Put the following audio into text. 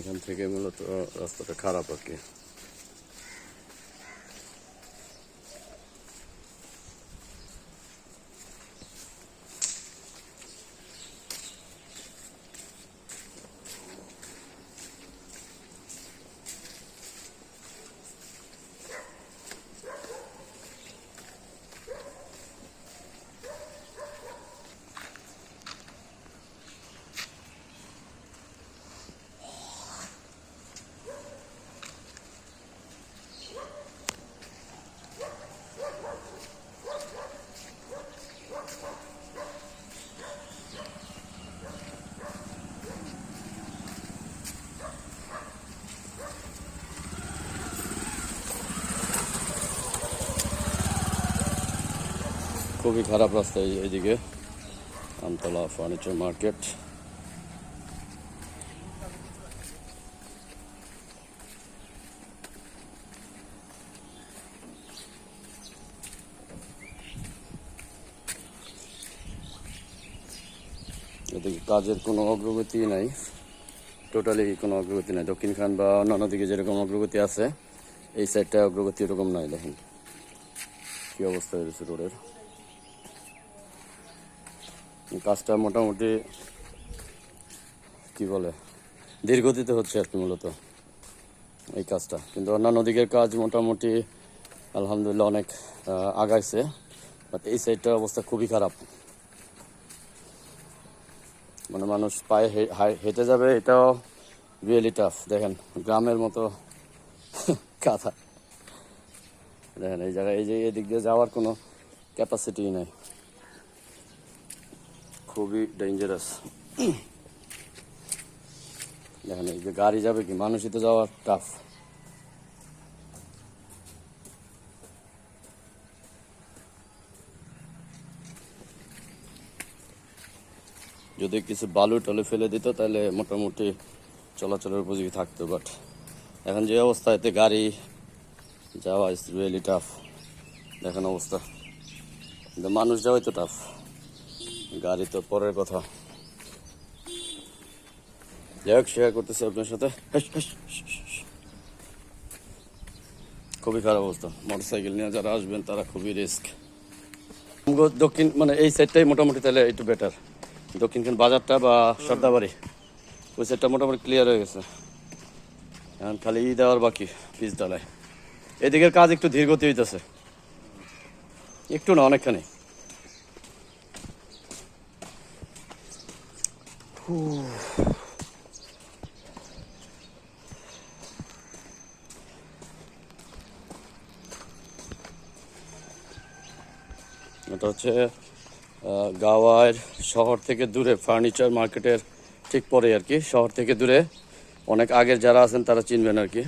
এখান থেকে মূলত রাস্তাটা খারাপ আর কি। খুবই খারাপ রাস্তা এইদিকে, আমতলা ফার্নিচার মার্কেট। এদিকে কাজের কোনো অগ্রগতি নাই, টোটালি কোনো অগ্রগতি নাই। দক্ষিণখান বা অন্যান্য দিকে যেরকম অগ্রগতি আছে, এই সাইডটায় অগ্রগতি এরকম নাই। দেখেন কি অবস্থা হয়েছে রোডের। কাজটা মোটামুটি কি বলে ধীরগতিতে হচ্ছে আর কি মূলত এই কাজটা, কিন্তু অন্যান্য দিকের কাজ মোটামুটি আলহামদুলিল্লাহ অনেক আগাইছে, বাট এই সাইডটার অবস্থা খুবই খারাপ। মানে মানুষ পায়ে হেঁটে যাবে, এটাও রিয়েলি টাফ। দেখেন গ্রামের মতো কাঁথা, দেখেন এই জায়গায় এই যে এদিক দিয়ে যাওয়ার কোনো ক্যাপাসিটি নাই, খুবই ডেঞ্জারাস। দেখেন এই যে গাড়ি যাবে কি, মানুষই তো যাওয়া টাফ। যদি কিছু বালু টলে ফেলে দিত তাহলে মোটামুটি চলাচলের উপযোগী থাকতো, বাট এখন যে অবস্থা, এতে গাড়ি যাওয়া ইজ রিয়েলি টাফ। দেখেন অবস্থা, কিন্তু মানুষ যাওয়াই তো টাফ, গাড়ি তো পরের কথা। যাই হোক, শেয়ার করতেছি আপনার সাথে। খুবই খারাপ অবস্থা, মোটরসাইকেল নিয়ে যারা আসবেন তারা খুবই রিস্ক। দক্ষিণ মানে এই সাইডটাই মোটামুটি তাহলে একটু বেটার, দক্ষিণখান বাজারটা বা সর্দাবাড়ি ওই সাইডটা মোটামুটি ক্লিয়ার হয়ে গেছে। এখন খালি দেওয়ার বাকি, পিচ ডালায়। এদিকের কাজ একটু ধীরগতি হইতেছে, একটু না অনেকখানি। এটা হচ্ছে গাওয়ার শহর থেকে দূরে, ফার্নিচার মার্কেটের ঠিক পরে আর কি, শহর থেকে দূরে। অনেক আগের যারা আছেন তারা চিনবেন আর কি।